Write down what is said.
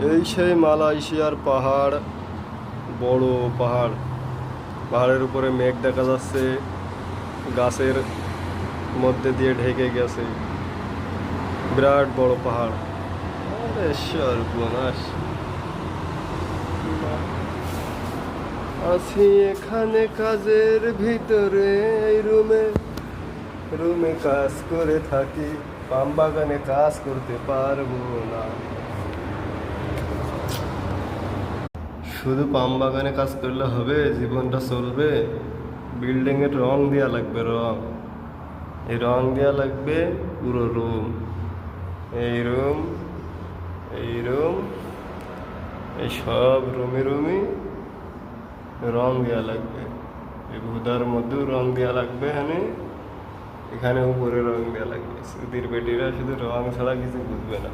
এই সেই মালয়েশিয়ার পাহাড়, বড় পাহাড়। পাহাড়ের উপরে মেঘ দেখা যাচ্ছে, গাছের মধ্যে দিয়ে ঢেকে গেছে। বিরাট বড় পাহাড়। আরে সর্বনাশ! আছি এখানে কাজের ভিতরে, এই রুমে রুমে কাজ করে থাকি, পাম বাগানে কাজ করতে পারবো না। শুধু পাম বাগানে কাজ করলে হবে? জীবনটা চলবে? বিল্ডিং এর রং দেওয়া লাগবে, রং। এই রং দেওয়া লাগবে পুরো রুম। এই রুম, এই রুম, এই সব রুমে রুমে রং দেওয়া লাগবে। এই ভুদার মধ্যেও রং দেওয়া লাগবে, এখানে উপরে রং দেওয়া লাগবে। সুধীর বেটিরা শুধু রং ছাড়া কিছু বুঝবে না।